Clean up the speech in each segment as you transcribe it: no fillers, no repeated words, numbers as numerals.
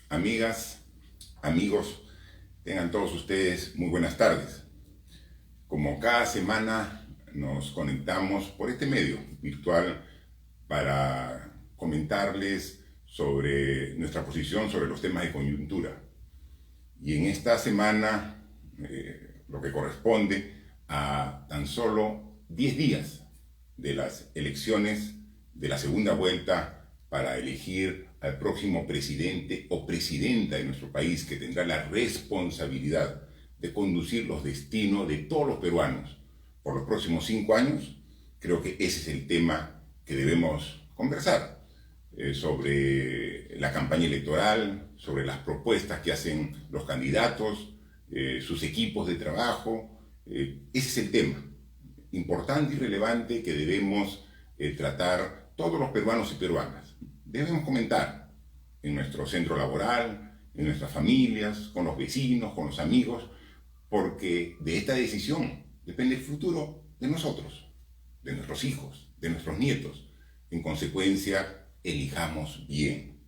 amigas, amigos, tengan todos ustedes muy buenas tardes. Como cada semana nos conectamos por este medio virtual para comentarles sobre nuestra posición sobre los temas de coyuntura. Y en esta semana, lo que corresponde a tan solo 10 días de las elecciones de la segunda vuelta para elegir al próximo presidente o presidenta de nuestro país, que tendrá la responsabilidad de conducir los destinos de todos los peruanos por los próximos 5 años, creo que ese es el tema que debemos conversar, sobre la campaña electoral, sobre las propuestas que hacen los candidatos, sus equipos de trabajo. Ese es el tema importante y relevante que debemos tratar todos los peruanos y peruanas. Debemos comentar en nuestro centro laboral, en nuestras familias, con los vecinos, con los amigos, porque de esta decisión depende el futuro de nosotros, de nuestros hijos, de nuestros nietos. En consecuencia, elijamos bien.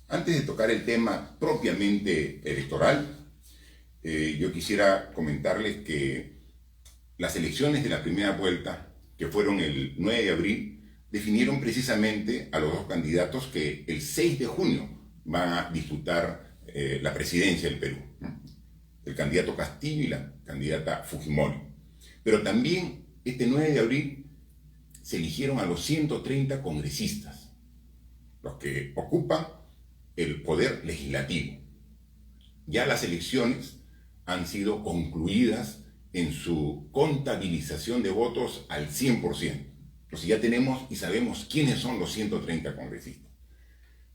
Antes de tocar el tema propiamente electoral, yo quisiera comentarles que las elecciones de la primera vuelta, que fueron el 9 de abril, definieron precisamente a los dos candidatos que el 6 de junio van a disputar la presidencia del Perú, ¿no? El candidato Castillo y la candidata Fujimori. Pero también este 9 de abril se eligieron a los 130 congresistas, los que ocupan el poder legislativo. Ya las elecciones han sido concluidas en su contabilización de votos al 100%. Entonces ya tenemos y sabemos quiénes son los 130 congresistas.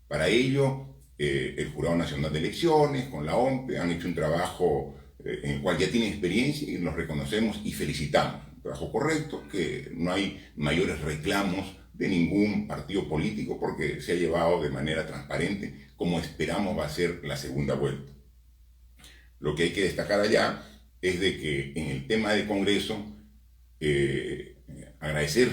Para ello, el Jurado Nacional de Elecciones, con la OMPE, han hecho un trabajo en el cual ya tienen experiencia y los reconocemos y felicitamos. Un trabajo correcto, que no hay mayores reclamos de ningún partido político porque se ha llevado de manera transparente, como esperamos va a ser la segunda vuelta. Lo que hay que destacar allá es de que en el tema de Congreso, agradecer,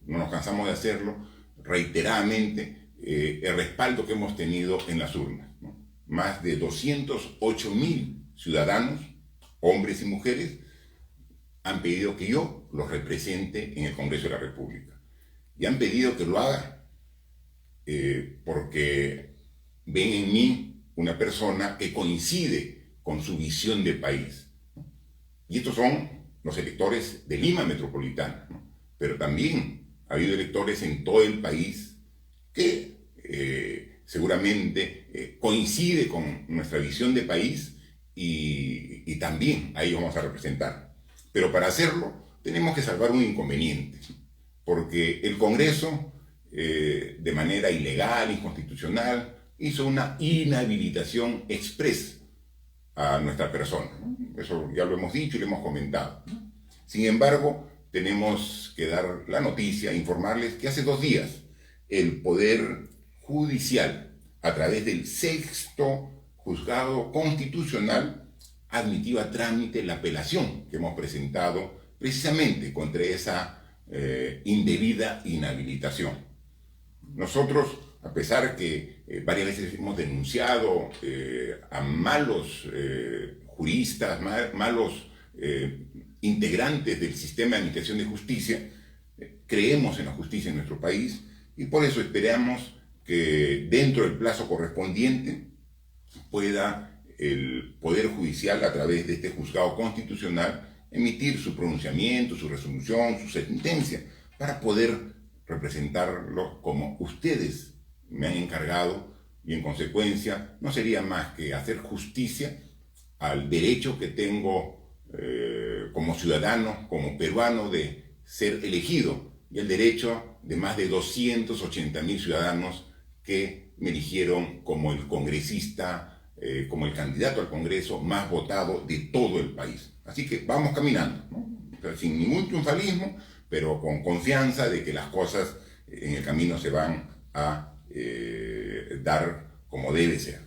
no nos cansamos de hacerlo, reiteradamente, el respaldo que hemos tenido en las urnas, ¿no? Más de 208.000 ciudadanos, hombres y mujeres, han pedido que yo los represente en el Congreso de la República. Y han pedido que lo haga porque ven en mí una persona que coincide con su visión de país, ¿no? Y estos son los electores de Lima Metropolitana, ¿no? Pero también ha habido electores en todo el país que seguramente coincide con nuestra visión de país y también ahí vamos a representar. Pero para hacerlo tenemos que salvar un inconveniente, porque el Congreso, de manera ilegal, inconstitucional, hizo una inhabilitación expresa a nuestra persona, ¿no? Eso ya lo hemos dicho y lo hemos comentado. Sin embargo, tenemos que dar la noticia, informarles que hace 2 días el Poder Judicial, a través del 6º Juzgado Constitucional, admitió a trámite la apelación que hemos presentado precisamente contra esa indebida inhabilitación. Nosotros, a pesar que varias veces hemos denunciado a malos juristas, malos integrantes del sistema de administración de justicia, creemos en la justicia en nuestro país y por eso esperamos que dentro del plazo correspondiente pueda el Poder Judicial, a través de este juzgado constitucional, emitir su pronunciamiento, su resolución, su sentencia, para poder representarlo como ustedes me han encargado, y en consecuencia no sería más que hacer justicia al derecho que tengo como ciudadano, como peruano, de ser elegido, y el derecho de más de 280.000 ciudadanos que me eligieron como el congresista, como el candidato al Congreso más votado de todo el país. Así que vamos caminando, ¿no? Pero sin ningún triunfalismo, pero con confianza de que las cosas en el camino se van a dar como debe ser.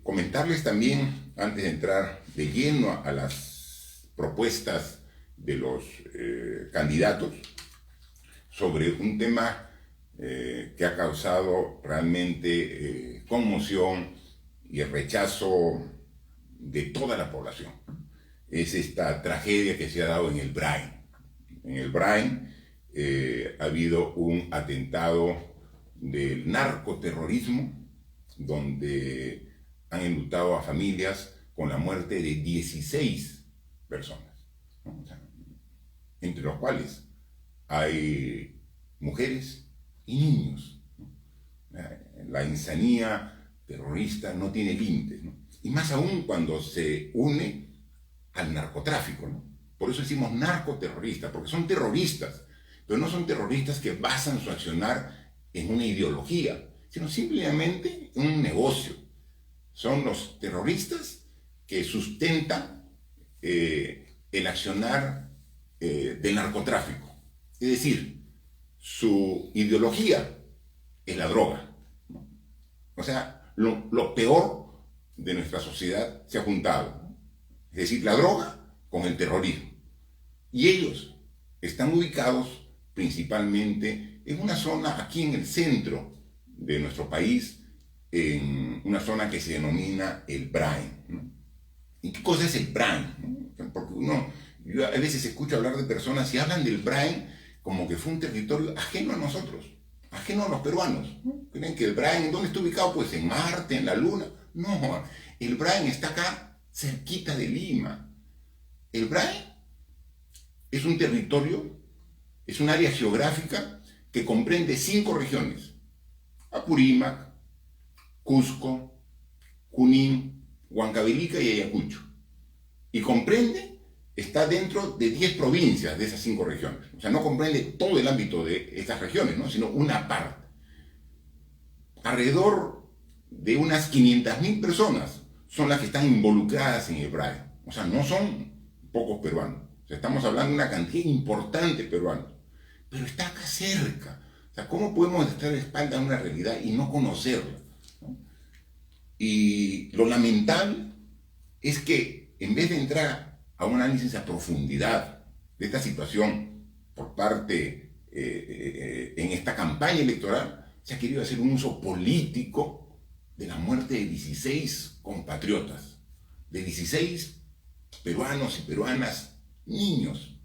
Comentarles también, antes de entrar de lleno a las propuestas de los candidatos, sobre un tema que ha causado realmente conmoción y el rechazo de toda la población. Es esta tragedia que se ha dado en el Brain. En el Brain ha habido un atentado del narcoterrorismo donde han enlutado a familias con la muerte de 16 personas, ¿no? O sea, entre los cuales hay mujeres y niños, ¿no? La insanía terrorista no tiene límites, ¿no? Y más aún cuando se une al narcotráfico, ¿no? Por eso decimos narcoterroristas, porque son terroristas, pero no son terroristas que basan su accionar en una ideología, sino simplemente en un negocio. Son los terroristas que sustentan el accionar del narcotráfico. Es decir, su ideología es la droga, ¿no? O sea, lo peor de nuestra sociedad se ha juntado, ¿no? Es decir, la droga con el terrorismo. Y ellos están ubicados principalmente en una zona aquí en el centro de nuestro país, en una zona que se denomina el Brain, ¿no? ¿Y qué cosa es el Brain, ¿no? Porque yo a veces escucho hablar de personas y hablan del Brain como que fue un territorio ajeno a nosotros, ajeno a los peruanos, ¿no? Creen que el Brain, ¿dónde está ubicado? Pues en Marte, en la Luna. No, el Brain está acá, cerquita de Lima. El Brain es un territorio, es un área geográfica que comprende 5 regiones: Apurímac, Cusco, Junín, Huancavelica y Ayacucho. Y comprende, está dentro de 10 provincias de esas 5 regiones. O sea, no comprende todo el ámbito de estas regiones, ¿no? Sino una parte. Alrededor de unas 500.000 personas son las que están involucradas en el Brain. O sea, no son pocos peruanos. O sea, estamos hablando de una cantidad importante de peruanos. Pero está acá cerca. O sea, ¿cómo podemos estar de espalda a una realidad y no conocerla, ¿no? Y lo lamentable es que en vez de entrar a un análisis a profundidad de esta situación por parte en esta campaña electoral, se ha querido hacer un uso político de la muerte de 16 compatriotas, de 16 peruanos y peruanas, niños,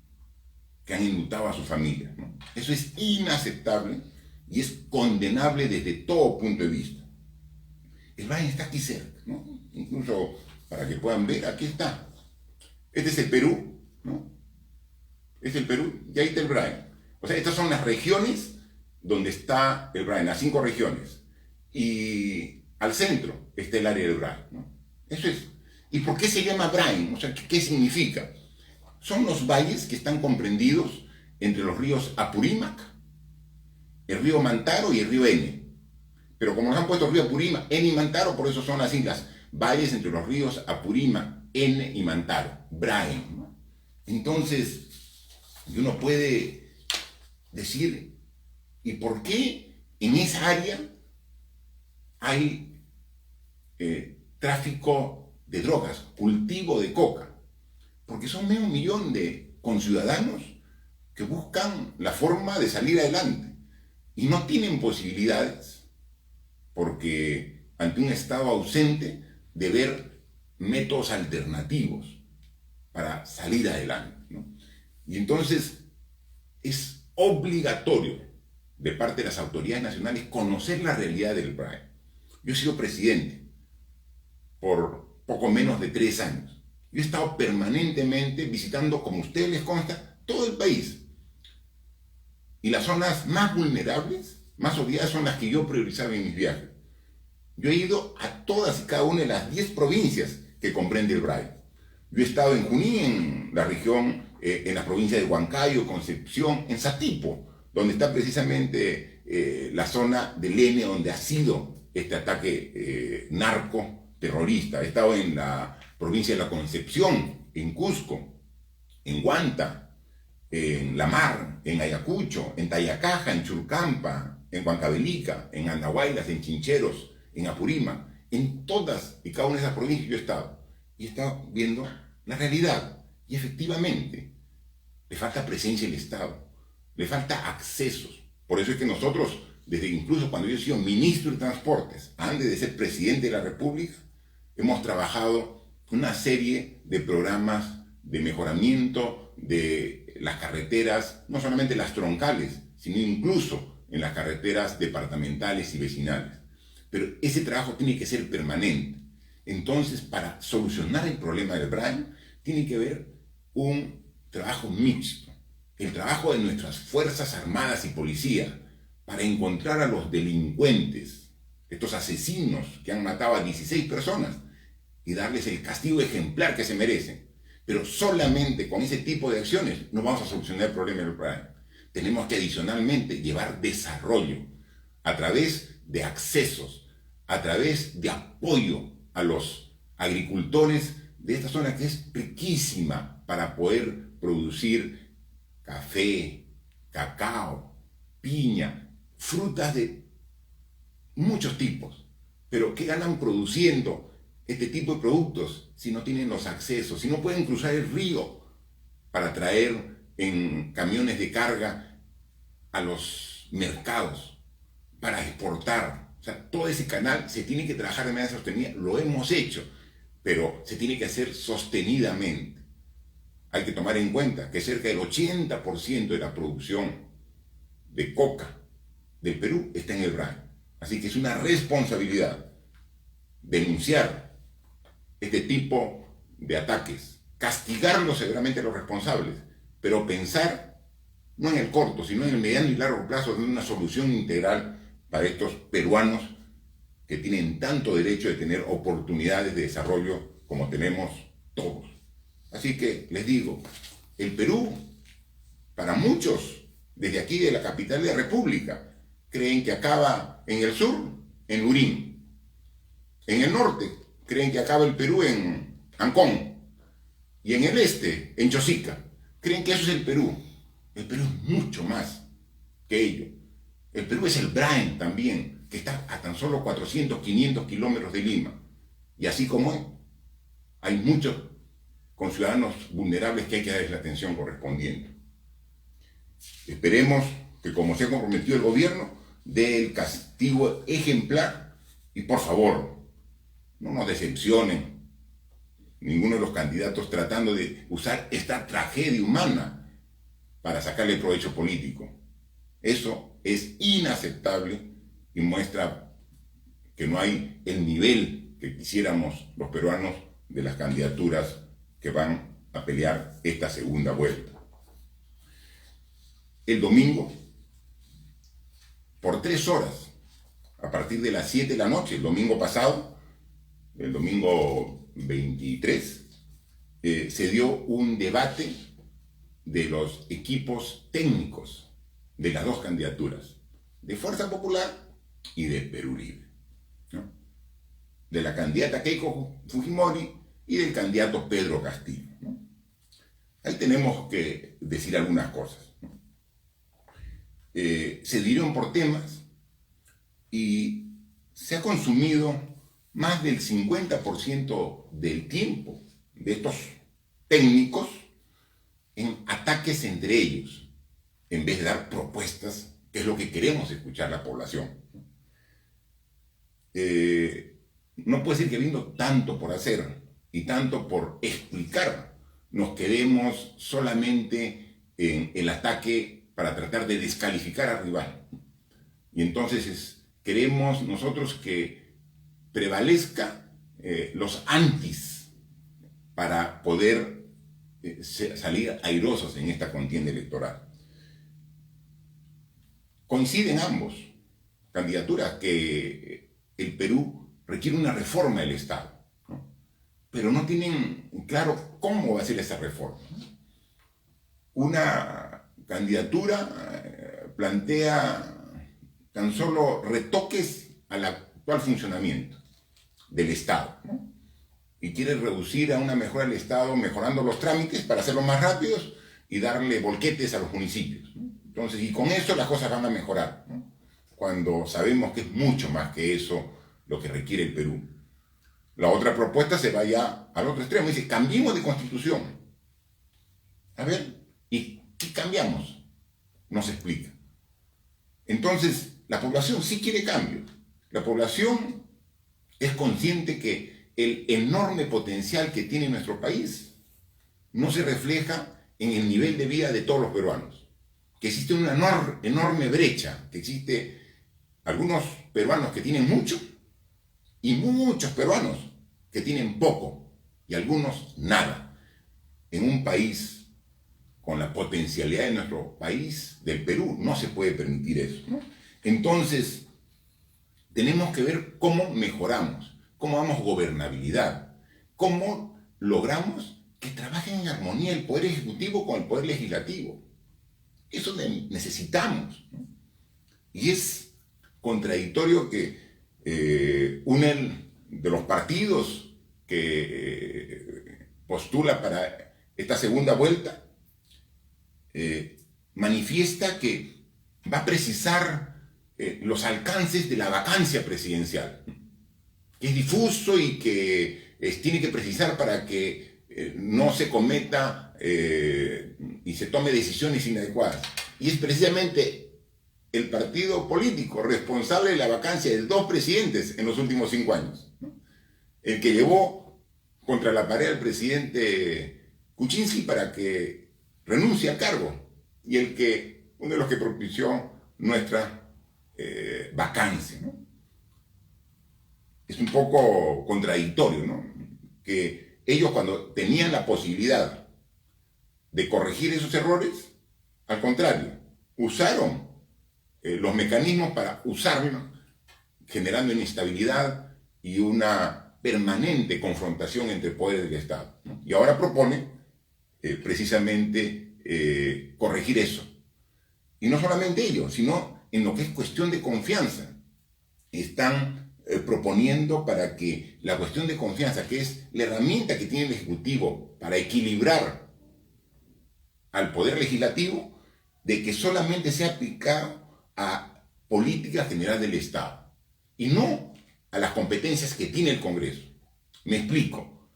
que han enlutado a su familia, ¿no? Eso es inaceptable y es condenable desde todo punto de vista. El Brain está aquí cerca, ¿no? Incluso para que puedan ver, aquí está. Este es el Perú, ¿no? Es el Perú y ahí está el Brain. O sea, estas son las regiones donde está el Brain, las 5 regiones. Y al centro está el área del Brain, ¿no? Eso es. ¿Y por qué se llama Brain? O sea, ¿qué significa? Son los valles que están comprendidos entre los ríos Apurímac, el río Mantaro y el río Ene. Pero como nos han puesto el río Apurímac, Ene y Mantaro, por eso son las islas. Valles entre los ríos Apurímac, Ene y Mantaro. Brain, ¿no? Entonces, uno puede decir, ¿y por qué en esa área hay tráfico de drogas, cultivo de coca? Porque son medio millón de conciudadanos que buscan la forma de salir adelante y no tienen posibilidades porque ante un Estado ausente de ver métodos alternativos para salir adelante, ¿no? Y entonces es obligatorio de parte de las autoridades nacionales conocer la realidad del Brain. Yo he sido presidente por poco menos de 3 años. Yo he estado permanentemente visitando, como a ustedes les consta, todo el país. Y las zonas más vulnerables, más odiadas, son las que yo priorizaba en mis viajes. Yo he ido a todas y cada una de las 10 provincias que comprende el Brain. Yo he estado en Junín, en la región, en la provincia de Huancayo, Concepción, en Satipo, donde está precisamente la zona del Ene, donde ha sido este ataque narco-terrorista. He estado en la provincia de la Concepción, en Cusco, en Huanta, en La Mar, en Ayacucho, en Tayacaja, en Churcampa, en Huancavelica, en Andahuaylas, en Chincheros, en Apurímac. En todas y cada una de esas provincias yo he estado. Y he estado viendo la realidad. Y efectivamente, le falta presencia del Estado, le falta accesos. Por eso es que nosotros desde incluso cuando yo he sido ministro de Transportes, antes de ser presidente de la República, hemos trabajado una serie de programas de mejoramiento de las carreteras, no solamente las troncales, sino incluso en las carreteras departamentales y vecinales. Pero ese trabajo tiene que ser permanente. Entonces, para solucionar el problema del Braille, tiene que haber un trabajo mixto. El trabajo de nuestras Fuerzas Armadas y Policía para encontrar a los delincuentes, estos asesinos que han matado a 16 personas, y darles el castigo ejemplar que se merecen. Pero solamente con ese tipo de acciones no vamos a solucionar el problema del Braille. Tenemos que adicionalmente llevar desarrollo a través de accesos, a través de apoyo a los agricultores de esta zona que es riquísima para poder producir café, cacao, piña, frutas de muchos tipos. Pero ¿qué ganan produciendo este tipo de productos si no tienen los accesos, si no pueden cruzar el río para traer en camiones de carga a los mercados, para exportar? O sea, todo ese canal se tiene que trabajar de manera sostenida. Lo hemos hecho, pero se tiene que hacer sostenidamente. Hay que tomar en cuenta que cerca del 80% de la producción de coca del Perú está en el Braille. Así que es una responsabilidad denunciar este tipo de ataques, castigarlos severamente a los responsables, pero pensar no en el corto, sino en el mediano y largo plazo de una solución integral para estos peruanos que tienen tanto derecho de tener oportunidades de desarrollo como tenemos todos. Así que les digo, el Perú, para muchos, desde aquí de la capital de la República, creen que acaba en el sur, en Lurín. En el norte, creen que acaba el Perú en Ancón. Y en el este, en Chosica. Creen que eso es el Perú. El Perú es mucho más que ello. El Perú es el Braille también, que está a tan solo 400, 500 kilómetros de Lima. Y así como es, hay muchos conciudadanos vulnerables que hay que darles la atención correspondiente. Esperemos que, como se ha comprometido el gobierno, dé el castigo ejemplar y, por favor, no nos decepcionen ninguno de los candidatos tratando de usar esta tragedia humana para sacarle provecho político. Eso es inaceptable y muestra que no hay el nivel que quisiéramos los peruanos de las candidaturas que van a pelear esta segunda vuelta. El domingo, por 3 horas, a partir de las 7 de la noche, el domingo pasado, el domingo 23, se dio un debate de los equipos técnicos de las dos candidaturas, de Fuerza Popular y de Perú Libre, ¿no? De la candidata Keiko Fujimori y del candidato Pedro Castillo, ¿no? Ahí tenemos que decir algunas cosas, ¿no? Se dieron por temas y se ha consumido más del 50% del tiempo de estos técnicos en ataques entre ellos, en vez de dar propuestas, que es lo que queremos escuchar la población. No puede ser que habiendo tanto por hacer y tanto por explicar, nos quedemos solamente en el ataque para tratar de descalificar al rival. Y entonces queremos nosotros que prevalezca los antis para poder salir airosos en esta contienda electoral. Coinciden ambos candidaturas que el Perú requiere una reforma del Estado, ¿no? Pero no tienen claro cómo va a ser esa reforma. Una candidatura plantea tan solo retoques al actual funcionamiento del Estado, ¿no? Y quiere reducir a una mejora del Estado mejorando los trámites para hacerlos más rápidos y darle volquetes a los municipios, ¿no? Entonces, y con eso las cosas van a mejorar, ¿no? Cuando sabemos que es mucho más que eso lo que requiere el Perú. La otra propuesta se va ya al otro extremo, dice, cambiemos de constitución. A ver, ¿y qué cambiamos? No se explica. Entonces, la población sí quiere cambio. La población es consciente que el enorme potencial que tiene nuestro país no se refleja en el nivel de vida de todos los peruanos. Que existe una enorme brecha, que existe algunos peruanos que tienen mucho y muchos peruanos que tienen poco y algunos nada. En un país con la potencialidad de nuestro país, del Perú, no se puede permitir eso, ¿no? Entonces, tenemos que ver cómo mejoramos, cómo damos gobernabilidad, cómo logramos que trabajen en armonía el Poder Ejecutivo con el Poder Legislativo. Eso necesitamos, ¿no? Y es contradictorio que uno de los partidos que postula para esta segunda vuelta manifiesta que va a precisar los alcances de la vacancia presidencial, que es difuso y que tiene que precisar para que no se cometa y se tome decisiones inadecuadas. Y es precisamente el partido político responsable de la vacancia de 2 presidentes en los últimos 5 años, ¿no? El que llevó contra la pared al presidente Kuczynski para que renuncie al cargo, y uno de los que propició nuestra vacancia, ¿no? Es un poco contradictorio, ¿no? Que ellos, cuando tenían la posibilidad de corregir esos errores, al contrario, usaron los mecanismos para usarlo, generando inestabilidad y una permanente confrontación entre poderes del Estado, ¿no? Y ahora propone precisamente corregir eso. Y no solamente ello, sino en lo que es cuestión de confianza. Están proponiendo para que la cuestión de confianza, que es la herramienta que tiene el Ejecutivo para equilibrar al Poder Legislativo, de que solamente sea aplicado a política general del Estado y no a las competencias que tiene el Congreso. Me explico.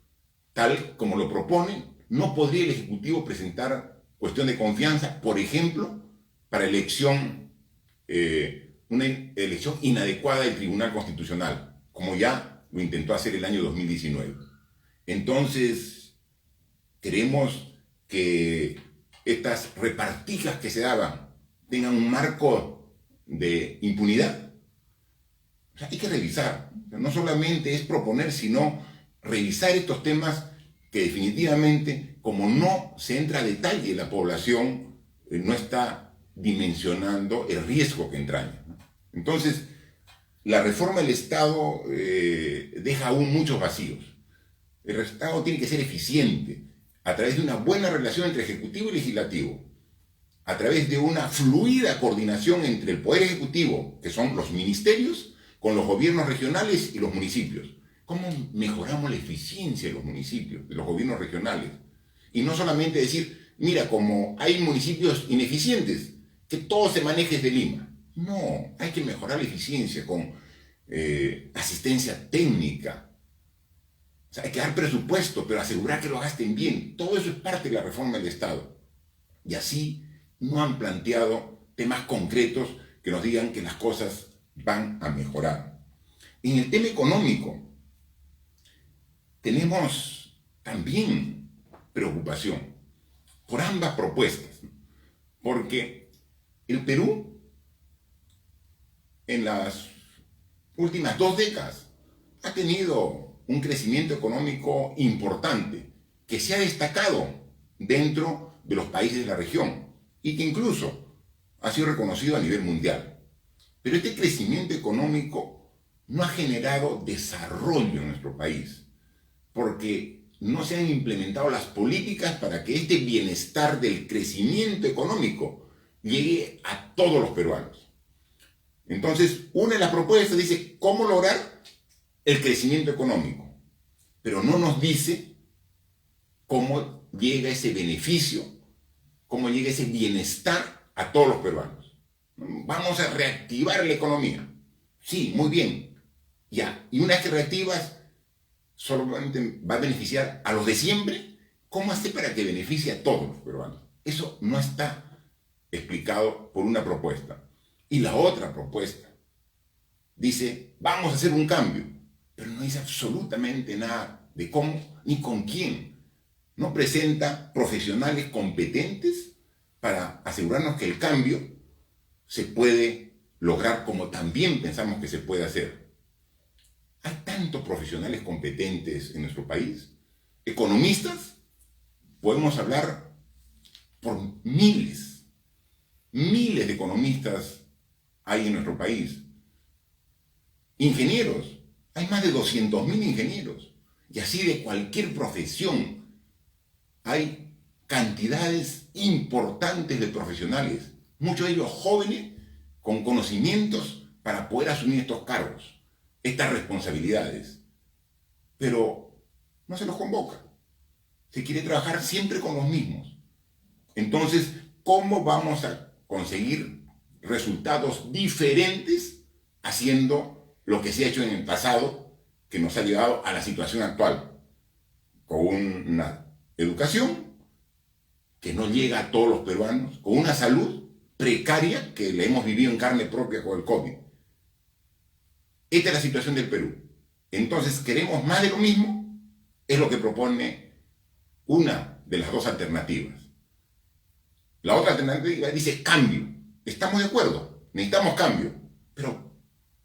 Tal como lo proponen, no podría el Ejecutivo presentar cuestión de confianza, por ejemplo, para una elección inadecuada del Tribunal Constitucional, como ya lo intentó hacer el año 2019. Entonces, queremos que estas repartijas que se daban tengan un marco de impunidad. O sea, hay que revisar. O sea, no solamente es proponer, sino revisar estos temas que definitivamente, como no se entra a detalle, la población no está dimensionando el riesgo que entraña, ¿no? Entonces, la reforma del Estado deja aún muchos vacíos. El Estado tiene que ser eficiente a través de una buena relación entre Ejecutivo y Legislativo, a través de una fluida coordinación entre el Poder Ejecutivo, que son los ministerios, con los gobiernos regionales y los municipios. ¿Cómo mejoramos la eficiencia de los municipios, de los gobiernos regionales? Y no solamente decir, mira, como hay municipios ineficientes, que todo se maneje desde Lima. No, hay que mejorar la eficiencia con asistencia técnica. O sea, hay que dar presupuesto, pero asegurar que lo gasten bien. Todo eso es parte de la reforma del Estado. Y así no han planteado temas concretos que nos digan que las cosas van a mejorar. En el tema económico, tenemos también preocupación por ambas propuestas, porque el Perú, en las últimas 2 décadas, ha tenido un crecimiento económico importante que se ha destacado dentro de los países de la región y que incluso ha sido reconocido a nivel mundial. Pero este crecimiento económico no ha generado desarrollo en nuestro país, porque no se han implementado las políticas para que este bienestar del crecimiento económico llegue a todos los peruanos. Entonces, una de las propuestas dice cómo lograr el crecimiento económico, pero no nos dice cómo llega ese beneficio, cómo llega ese bienestar a todos los peruanos. Vamos a reactivar la economía. Sí, muy bien. Ya. Y una vez que reactivas, solamente va a beneficiar a los de siempre. ¿Cómo hacer para que beneficie a todos los peruanos? Eso no está explicado por una propuesta. Y la otra propuesta dice, vamos a hacer un cambio, pero no dice absolutamente nada de cómo ni con quién. No presenta profesionales competentes para asegurarnos que el cambio se puede lograr como también pensamos que se puede hacer. Hay tantos profesionales competentes en nuestro país. Economistas, podemos hablar por miles de economistas hay en nuestro país. Ingenieros, hay más de 200.000 ingenieros. Y así de cualquier profesión hay cantidades importantes de profesionales, muchos de ellos jóvenes con conocimientos para poder asumir estos cargos, estas responsabilidades. Pero no se los convoca. Se quiere trabajar siempre con los mismos. Entonces, ¿cómo vamos a conseguir resultados diferentes haciendo lo que se ha hecho en el pasado que nos ha llevado a la situación actual? Con una educación que no llega a todos los peruanos, con una salud precaria que la hemos vivido en carne propia con el COVID. Esta es la situación del Perú. Entonces, ¿queremos más de lo mismo? Es lo que propone una de las dos alternativas. La otra alternativa dice cambio. Estamos de acuerdo, necesitamos cambio. Pero,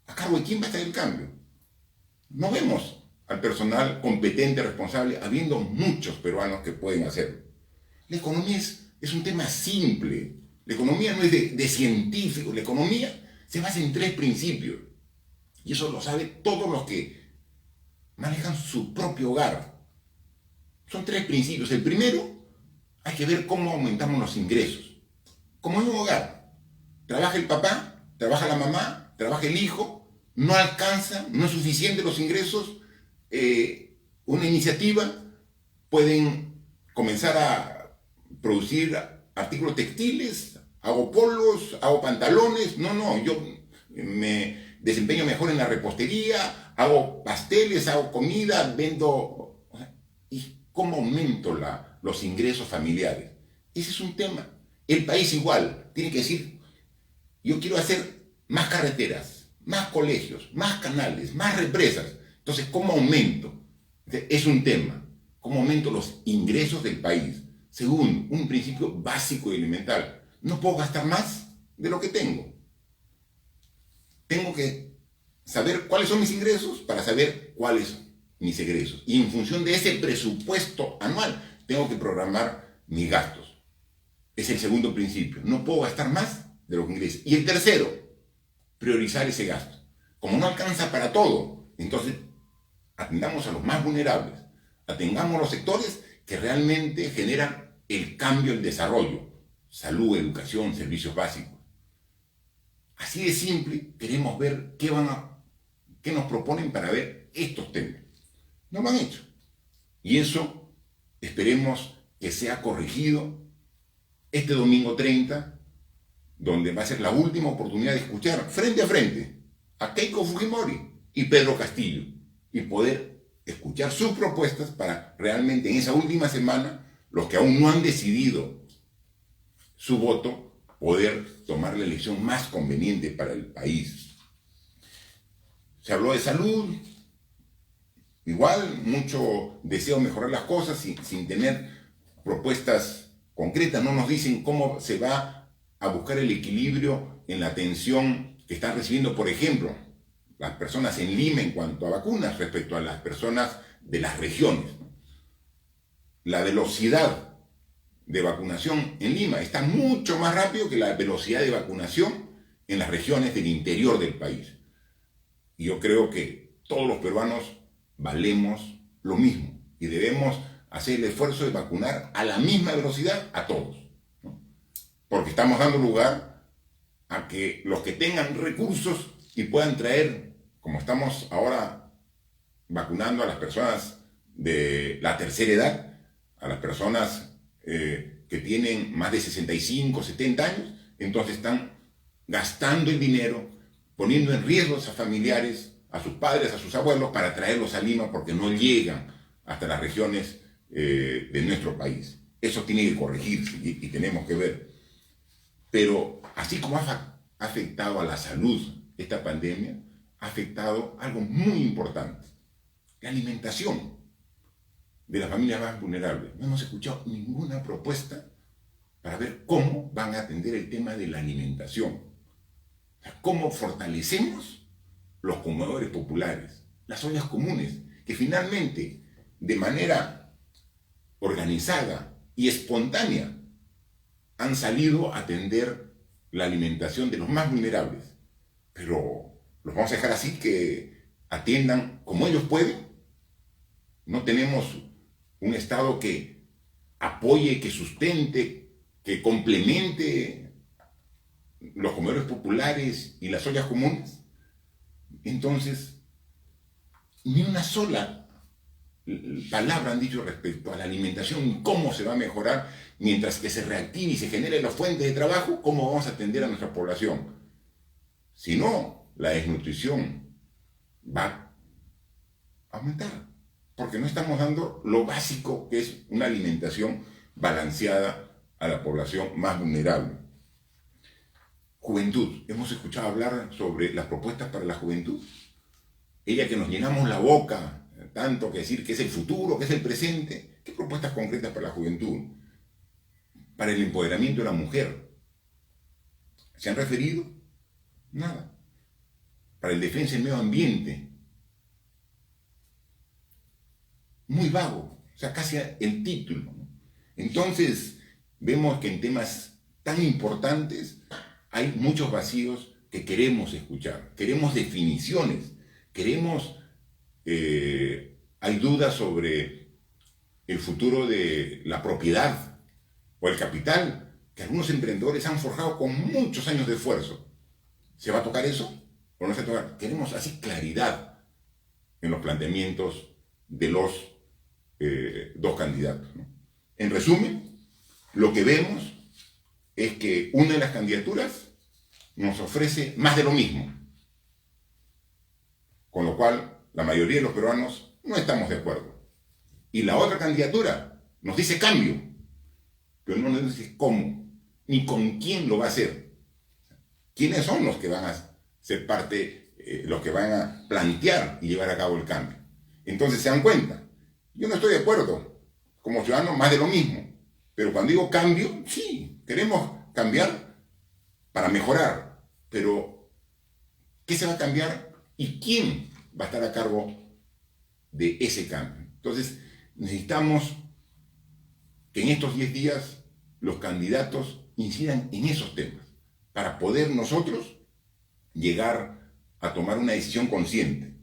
¿a cargo de quién va a estar el cambio? No vemos al personal competente, responsable, habiendo muchos peruanos que pueden hacerlo. La economía es un tema simple. La economía no es de científicos. La economía se basa en 3 principios. Y eso lo saben todos los que manejan su propio hogar. Son 3 principios. El primero, hay que ver cómo aumentamos los ingresos. Como en un hogar. Trabaja el papá, trabaja la mamá, trabaja el hijo, no alcanza, no es suficiente los ingresos. Una iniciativa, pueden comenzar a producir artículos textiles, hago polos, hago pantalones. No, yo me desempeño mejor en la repostería, hago pasteles, hago comida, vendo. ¿Y cómo aumento los ingresos familiares? Ese es un tema. El país igual, tiene que decir, yo quiero hacer más carreteras, más colegios, más canales, más represas. Entonces, ¿cómo aumento? Es un tema. ¿Cómo aumento los ingresos del país? Segundo, un principio básico y elemental. No puedo gastar más de lo que tengo. Tengo que saber cuáles son mis ingresos para saber cuáles son mis egresos. Y en función de ese presupuesto anual, tengo que programar mis gastos. Es el segundo principio. No puedo gastar más de lo que ingreso. Y el tercero, priorizar ese gasto. Como no alcanza para todo, entonces atendamos a los más vulnerables. Atendamos los sectores que realmente generan el cambio, el desarrollo. Salud, educación, servicios básicos. Así de simple, queremos ver qué nos proponen para ver estos temas. No lo han hecho. Y eso esperemos que sea corregido este domingo 30, donde va a ser la última oportunidad de escuchar frente a frente a Keiko Fujimori y Pedro Castillo y poder escuchar sus propuestas para realmente en esa última semana, los que aún no han decidido su voto, poder tomar la elección más conveniente para el país. Se habló de salud, igual, mucho deseo mejorar las cosas sin tener propuestas concretas. No nos dicen cómo se va a buscar el equilibrio en la atención que están recibiendo, por ejemplo, las personas en Lima en cuanto a vacunas respecto a las personas de las regiones. La velocidad de vacunación en Lima está mucho más rápido que la velocidad de vacunación en las regiones del interior del país. Y yo creo que todos los peruanos valemos lo mismo y debemos hacer el esfuerzo de vacunar a la misma velocidad a todos, ¿no? Porque estamos dando lugar a que los que tengan recursos y puedan traer, como estamos ahora vacunando a las personas de la tercera edad, a las personas que tienen más de 65, 70 años, entonces están gastando el dinero, poniendo en riesgo a sus familiares, a sus padres, a sus abuelos, para traerlos a Lima porque no llegan hasta las regiones de nuestro país. Eso tiene que corregirse y tenemos que ver. Pero así como ha ha afectado a la salud esta pandemia, ha afectado algo muy importante, la alimentación de las familias más vulnerables. No hemos escuchado ninguna propuesta para ver cómo van a atender el tema de la alimentación. O sea, cómo fortalecemos los comedores populares, las ollas comunes, que finalmente, de manera organizada y espontánea, han salido a atender la alimentación de los más vulnerables. Pero los vamos a dejar así, que atiendan como ellos pueden. No tenemos un Estado que apoye, que sustente, que complemente los comedores populares y las ollas comunes. Entonces, ni una sola palabra han dicho respecto a la alimentación y cómo se va a mejorar mientras que se reactive y se genere las fuentes de trabajo, cómo vamos a atender a nuestra población. Si no, la desnutrición va a aumentar, porque no estamos dando lo básico, que es una alimentación balanceada a la población más vulnerable. Juventud. Hemos escuchado hablar sobre las propuestas para la juventud. Ella que nos llenamos la boca, tanto que decir que es el futuro, que es el presente. ¿Qué propuestas concretas para la juventud? Para el empoderamiento de la mujer. ¿Se han referido? Nada. Para el defensa del medio ambiente. Muy vago, o sea, casi el título, ¿no? Entonces, vemos que en temas tan importantes hay muchos vacíos que queremos escuchar, queremos definiciones, queremos, hay dudas sobre el futuro de la propiedad o el capital que algunos emprendedores han forjado con muchos años de esfuerzo. ¿Se va a tocar eso o no se va a tocar? Queremos así claridad en los planteamientos de los dos candidatos, ¿no? En resumen, lo que vemos es que una de las candidaturas nos ofrece más de lo mismo, con lo cual la mayoría de los peruanos no estamos de acuerdo. Y la otra candidatura nos dice cambio, pero no nos dice cómo, ni con quién lo va a hacer. ¿Quiénes son los que van a ser parte, los que van a plantear y llevar a cabo el cambio? Entonces se dan cuenta. Yo no estoy de acuerdo, como ciudadano, más de lo mismo. Pero cuando digo cambio, sí, queremos cambiar para mejorar. Pero, ¿qué se va a cambiar y quién va a estar a cargo de ese cambio? Entonces, necesitamos que en estos 10 días los candidatos incidan en esos temas, para poder nosotros llegar a tomar una decisión consciente.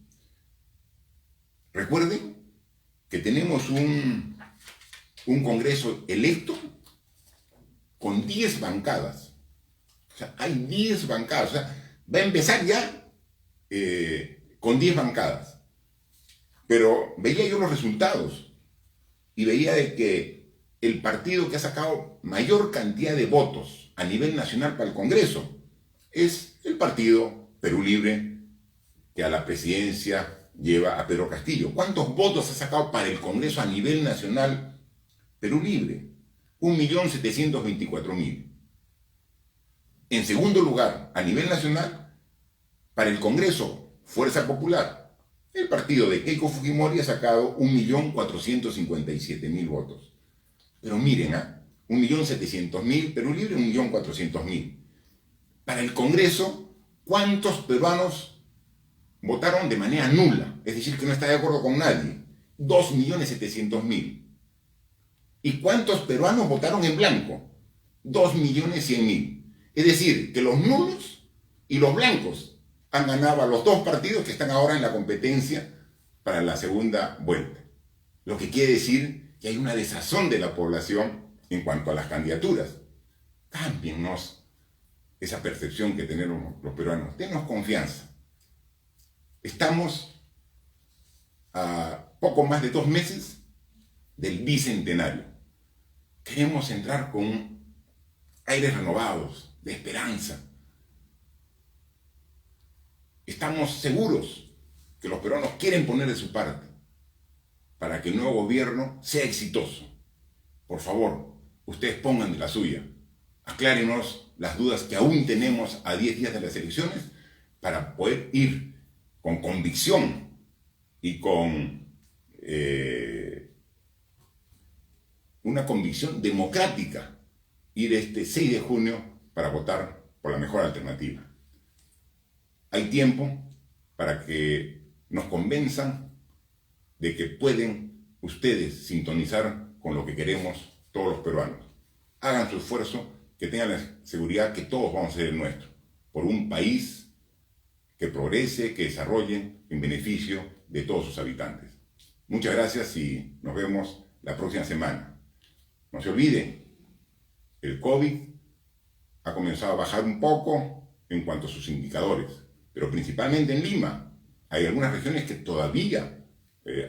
Recuerden que tenemos un Congreso electo con 10 bancadas. O sea, hay 10 bancadas. O sea, va a empezar ya con 10 bancadas. Pero veía yo los resultados y veía de que el partido que ha sacado mayor cantidad de votos a nivel nacional para el Congreso es el partido Perú Libre, que a la presidencia lleva a Pedro Castillo. ¿Cuántos votos ha sacado para el Congreso a nivel nacional Perú Libre? 1.724.000. En segundo lugar, a nivel nacional, para el Congreso Fuerza Popular, el partido de Keiko Fujimori ha sacado 1.457.000 votos. Pero miren, 1.700.000 Perú Libre, 1.400.000. Para el Congreso, ¿cuántos peruanos votaron de manera nula? Es decir, que no está de acuerdo con nadie. 2.700.000. ¿Y cuántos peruanos votaron en blanco? 2.100.000. Es decir, que los nulos y los blancos han ganado a los dos partidos que están ahora en la competencia para la segunda vuelta. Lo que quiere decir que hay una desazón de la población en cuanto a las candidaturas. Cámbienos esa percepción que tenemos los peruanos. Denos confianza. Estamos a poco más de 2 meses del bicentenario. Queremos entrar con aires renovados, de esperanza. Estamos seguros que los peruanos quieren poner de su parte para que el nuevo gobierno sea exitoso. Por favor, ustedes pongan de la suya. Aclárenos las dudas que aún tenemos a 10 días de las elecciones para poder ir con convicción y con una convicción democrática, ir este 6 de junio para votar por la mejor alternativa. Hay tiempo para que nos convenzan de que pueden ustedes sintonizar con lo que queremos todos los peruanos. Hagan su esfuerzo, que tengan la seguridad que todos vamos a hacer el nuestro, por un país que progrese, que desarrolle en beneficio de todos sus habitantes. Muchas gracias y nos vemos la próxima semana. No se olvide, el COVID ha comenzado a bajar un poco en cuanto a sus indicadores, pero principalmente en Lima. Hay algunas regiones que todavía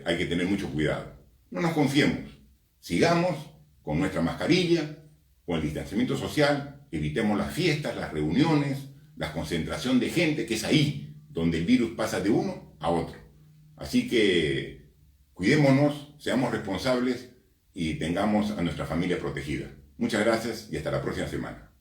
hay que tener mucho cuidado. No nos confiemos, sigamos con nuestra mascarilla, con el distanciamiento social, evitemos las fiestas, las reuniones, la concentración de gente, que es ahí donde el virus pasa de uno a otro. Así que cuidémonos, seamos responsables y tengamos a nuestra familia protegida. Muchas gracias y hasta la próxima semana.